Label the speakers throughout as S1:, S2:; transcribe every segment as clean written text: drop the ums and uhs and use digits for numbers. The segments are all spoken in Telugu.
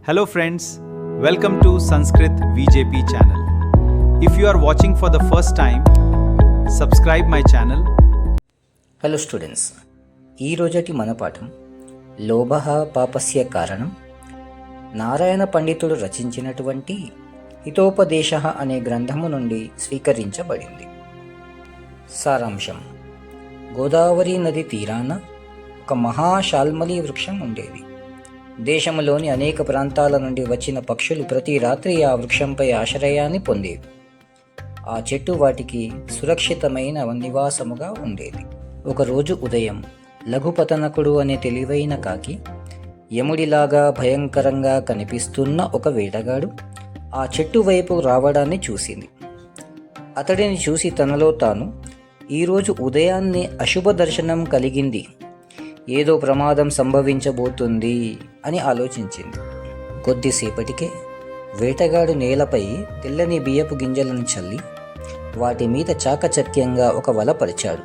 S1: Hello friends, welcome to Sanskrit VJP channel. If you are watching for the first time, subscribe my channel.
S2: Hello students, ఈరోజటి మన పాఠం లోభః పాపస్య కారణం నారాయణ పండితుడు రచించినటువంటి హితోపదేశః అనే గ్రంథము నుండి స్వీకరించబడింది. సారాంశం: గోదావరి నది తీరాన ఒక మహాశాల్మలి వృక్షం ఉండేది. దేశంలోని అనేక ప్రాంతాల నుండి వచ్చిన పక్షులు ప్రతి రాత్రి ఆ వృక్షంపై ఆశ్రయాన్ని పొందేవి. ఆ చెట్టు వాటికి సురక్షితమైన నివాసముగా ఉండేది. ఒకరోజు ఉదయం లఘుపతనకుడు అనే తెలివైన కాకి యముడిలాగా భయంకరంగా కనిపిస్తున్న ఒక వేటగాడు ఆ చెట్టు వైపు రావడాన్ని చూసింది. అతడిని చూసి తనలో తాను, ఈరోజు ఉదయాన్నే అశుభ దర్శనం కలిగింది, ఏదో ప్రమాదం సంభవించబోతుంది అని ఆలోచించింది. కొద్దిసేపటికే వేటగాడు నేలపై తెల్లని బియ్యపు గింజలను చల్లి వాటి మీద చాకచక్యంగా ఒక వల పరిచాడు.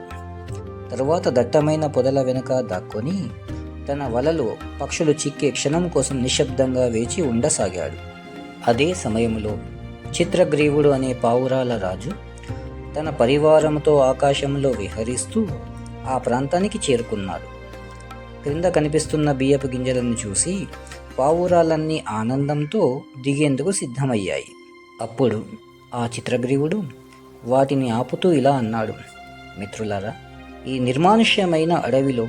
S2: తరువాత దట్టమైన పొదల వెనుక దాక్కొని తన వలలో పక్షులు చిక్కే క్షణం కోసం నిశ్శబ్దంగా వేచి ఉండసాగాడు. అదే సమయంలో చిత్రగ్రీవుడు అనే పావురాల రాజు తన పరివారంతో ఆకాశంలో విహరిస్తూ ఆ ప్రాంతానికి చేరుకున్నాడు. క్రింద కనిపిస్తున్న బియ్యపు గింజలను చూసి పావురాలన్నీ ఆనందంతో దిగేందుకు సిద్ధమయ్యాయి. అప్పుడు ఆ చిత్రగ్రీవుడు వాటిని ఆపుతూ ఇలా అన్నాడు: మిత్రులారా, ఈ నిర్మానుష్యమైన అడవిలో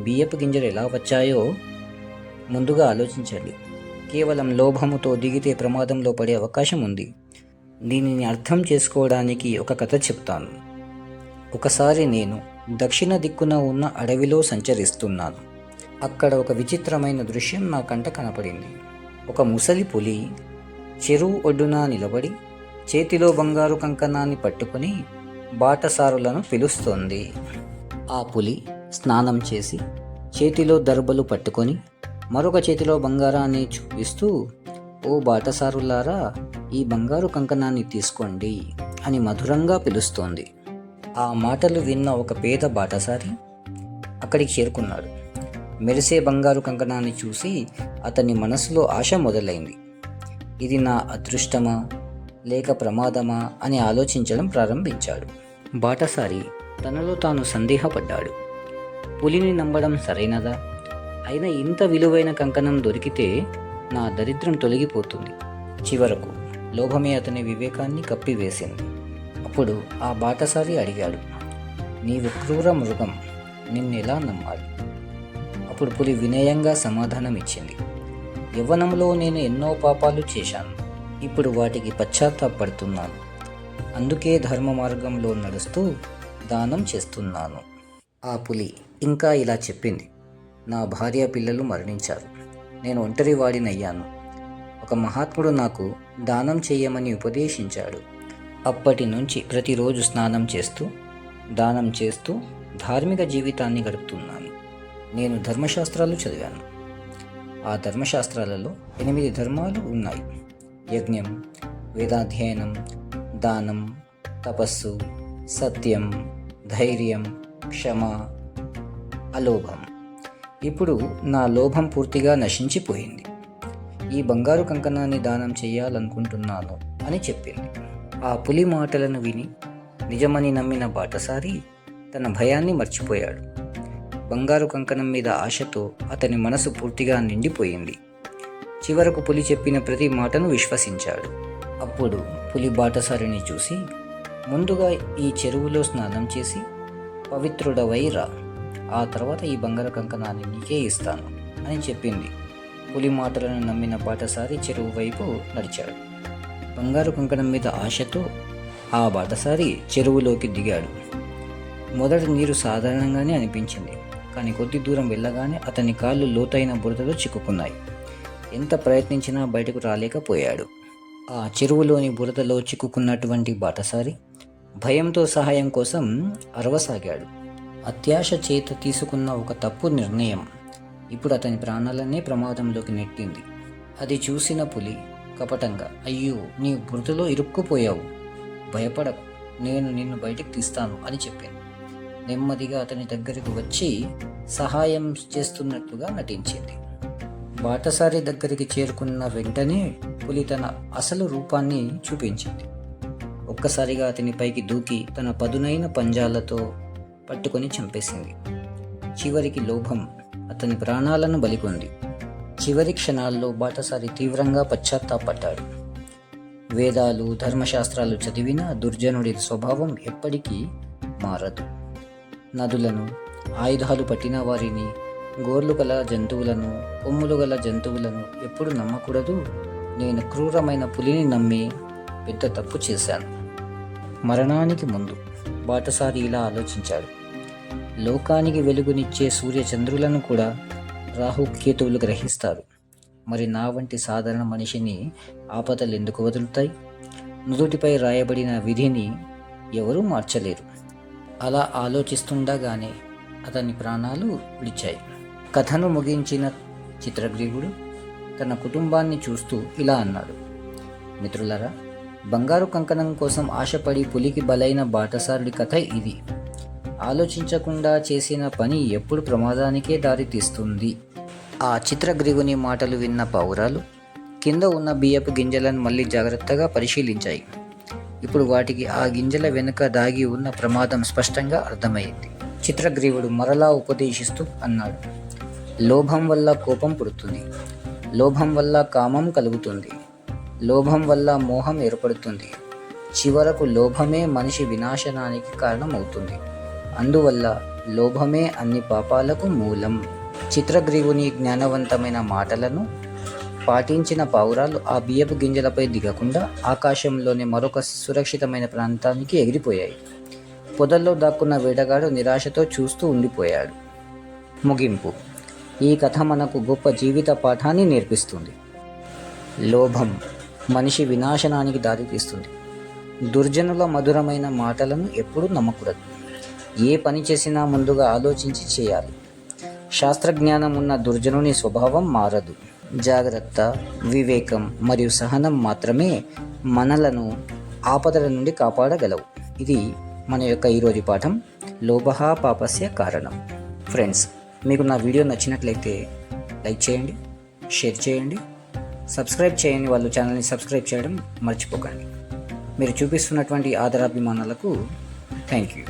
S2: బియ్యపు గింజలు ఎలా వచ్చాయో ముందుగా ఆలోచించండి. కేవలం లోభముతో దిగితే ప్రమాదంలో పడే అవకాశం ఉంది. దీనిని అర్థం చేసుకోవడానికి ఒక కథ చెప్తాను. ఒకసారి నేను దక్షిణ దిక్కున ఉన్న అడవిలో సంచరిస్తున్నాను. అక్కడ ఒక విచిత్రమైన దృశ్యం నా కంట కనపడింది. ఒక ముసలి పులి చెరువు ఒడ్డున నిలబడి చేతిలో బంగారు కంకణాన్ని పట్టుకుని బాటసారులను పిలుస్తోంది. ఆ పులి స్నానం చేసి చేతిలో దర్బలు పట్టుకొని మరొక చేతిలో బంగారాన్ని చూపిస్తూ, ఓ బాటసారులారా, ఈ బంగారు కంకణాన్ని తీసుకోండి అని మధురంగా పిలుస్తోంది. ఆ మాటలు విన్న ఒక పేద బాటసారి అక్కడికి చేరుకున్నాడు. మెరిసే బంగారు కంకణాన్ని చూసి అతని మనసులో ఆశ మొదలైంది. ఇది నా అదృష్టమా లేక ప్రమాదమా అని ఆలోచించడం ప్రారంభించాడు. బాటసారి తనలో తాను సందేహపడ్డాడు. పులిని నమ్మడం సరైనదా? అయినా ఇంత విలువైన కంకణం దొరికితే నా దరిద్రం తొలగిపోతుంది. చివరకు లోభమే అతని వివేకాన్ని కప్పివేసింది. అప్పుడు ఆ బాటసారి అడిగాడు: నీవు క్రూర మృగం, నిన్నెలా నమ్మాలి? అప్పుడు పులి వినయంగా సమాధానం ఇచ్చింది: యవ్వనంలో నేను ఎన్నో పాపాలు చేశాను. ఇప్పుడు వాటికి పశ్చాత్తాపడుతున్నాను. అందుకే ధర్మ మార్గంలో నడుస్తూ దానం చేస్తున్నాను. ఆ పులి ఇంకా ఇలా చెప్పింది: నా భార్య పిల్లలు మరణించారు. నేను ఒంటరివాడినయ్యాను. ఒక మహాత్ముడు నాకు దానం చేయమని ఉపదేశించాడు. అప్పటి నుంచి ప్రతిరోజు స్నానం చేస్తూ దానం చేస్తూ ధార్మిక జీవితాన్ని గడుపుతున్నాను. నేను ధర్మశాస్త్రాలు చదివాను. ఆ ధర్మశాస్త్రాలలో 8 ధర్మాలు ఉన్నాయి: యజ్ఞం, వేదాధ్యయనం, దానం, తపస్సు, సత్యం, ధైర్యం, క్షమ, అలోభం. ఇప్పుడు నా లోభం పూర్తిగా నశించిపోయింది. ఈ బంగారు కంకణాన్ని దానం చేయాలనుకుంటున్నాను అని చెప్పింది. ఆ పులి మాటలను విని నిజమని నమ్మిన బాటసారి తన భయాన్ని మర్చిపోయాడు. బంగారు కంకణం మీద ఆశతో అతని మనసు పూర్తిగా నిండిపోయింది. చివరకు పులి చెప్పిన ప్రతి మాటను విశ్వసించాడు. అప్పుడు పులి బాటసారిని చూసి, ముందుగా ఈ చెరువులో స్నానం చేసి పవిత్రుడవై రా, ఆ తర్వాత ఈ బంగారు కంకణాన్ని నీకే ఇస్తాను అని చెప్పింది. పులి మాటలను నమ్మిన బాటసారి చెరువు వైపు నడిచాడు. బంగారు కంకణం మీద ఆశతో ఆ బాటసారి చెరువులోకి దిగాడు. మొదట నీరు సాధారణంగానే అనిపించింది, కానీ కొద్ది దూరం వెళ్ళగానే అతని కాళ్ళు లోతైన బురదలో చిక్కుకున్నాయి. ఎంత ప్రయత్నించినా బయటకు రాలేకపోయాడు. ఆ చెరువులోని బురదలో చిక్కుకున్నటువంటి బాటసారి భయంతో సహాయం కోసం అరవసాగాడు. అత్యాశ చేత తీసుకున్న ఒక తప్పు నిర్ణయం ఇప్పుడు అతని ప్రాణాలనే ప్రమాదంలోకి నెట్టింది. అది చూసిన పులి కపటంగా, అయ్యో, నీ బురదలో ఇరుక్కుపోయావు, భయపడకు, నేను నిన్ను బయటికి తీస్తాను అని చెప్పింది. నెమ్మదిగా అతని దగ్గరకు వచ్చి సహాయం చేస్తున్నట్లుగా నటించింది. బాటసారి దగ్గరికి చేరుకున్న వెంటనే పులి తన అసలు రూపాన్ని చూపించింది. ఒక్కసారిగా అతని పైకి దూకి తన పదునైన పంజాలతో పట్టుకొని చంపేసింది. చివరికి లోభం అతని ప్రాణాలను బలికొంది. చివరి క్షణాల్లో బాటసారి తీవ్రంగా పశ్చాత్తాపడ్డాడు. వేదాలు ధర్మశాస్త్రాలు చదివిన దుర్జనుడి స్వభావం ఎప్పటికీ మారదు. నదులను, ఆయుధాలు పట్టిన వారిని, గోర్లు గల జంతువులను, కొమ్ములు గల జంతువులను ఎప్పుడు నమ్మకూడదు. నేను క్రూరమైన పులిని నమ్మి పెద్ద తప్పు చేశాను. మరణానికి ముందు బాటసారి ఇలా ఆలోచించాడు. లోకానికి వెలుగునిచ్చే సూర్యచంద్రులను కూడా రాహుకేతువులు గ్రహిస్తారు. మరి నా వంటి సాధారణ మనిషిని ఆపదలు ఎందుకు వదులుతాయి? నుదుటిపై రాయబడిన విధిని ఎవరూ మార్చలేరు. అలా ఆలోచిస్తుండగానే అతని ప్రాణాలు విడిచాయి. కథను ముగించిన చిత్రగ్రీవుడు తన కుటుంబాన్ని చూస్తూ ఇలా అన్నాడు. మిత్రులారా, బంగారు కంకణం కోసం ఆశపడి పులికి బలైన బాటసారుడి కథ ఇది. ఆలోచించకుండా చేసిన పని ఎప్పుడు ప్రమాదానికే దారి తీస్తుంది. ఆ చిత్రగ్రీవుని మాటలు విన్న పావురాలు కింద ఉన్న బియ్యపు గింజలను మళ్ళీ జాగ్రత్తగా పరిశీలించాయి. ఇప్పుడు వాటికి ఆ గింజల వెనుక దాగి ఉన్న ప్రమాదం స్పష్టంగా అర్థమైంది. చిత్రగ్రీవుడు మరలా ఉపదేశిస్తూ అన్నాడు. లోభం వల్ల కోపం పుడుతుంది. లోభం వల్ల కామం కలుగుతుంది. లోభం వల్ల మోహం ఏర్పడుతుంది. చివరకు లోభమే మనిషి వినాశనానికి కారణమవుతుంది. అందువల్ల లోభమే అన్ని పాపాలకు మూలం. చిత్రగ్రీవుని జ్ఞానవంతమైన మాటలను పాటించిన పావురాలు ఆ బియ్యపు గింజలపై దిగకుండా ఆకాశంలోని మరొక సురక్షితమైన ప్రాంతానికి ఎగిరిపోయాయి. పొదల్లో దాక్కున్న వేటగాడు నిరాశతో చూస్తూ ఉండిపోయాడు. ముగింపు. ఈ కథ మనకు గొప్ప జీవిత పాఠాన్ని నేర్పిస్తుంది. లోభం మనిషి వినాశనానికి దారితీస్తుంది. దుర్జనుల మధురమైన మాటలను ఎప్పుడూ నమ్మకూడదు. ఏ పని చేసినా ముందుగా ఆలోచించి చేయాలి. శాస్త్రజ్ఞానం ఉన్న దుర్జనుని స్వభావం మారదు. జాగ్రత్త, వివేకం మరియు సహనం మాత్రమే మనలను ఆపదల నుండి కాపాడగలవు. ఇది మన యొక్క ఈరోజు పాఠం. లోభః పాపస్య కారణం. ఫ్రెండ్స్, మీకు నా వీడియో నచ్చినట్లయితే లైక్ చేయండి, షేర్ చేయండి, సబ్స్క్రైబ్ చేయని వాళ్ళు ఛానల్ని సబ్స్క్రైబ్ చేయడం మర్చిపోకండి. మీరు చూపిస్తున్నటువంటి ఆదరాభిమానాలకు థ్యాంక్ యూ.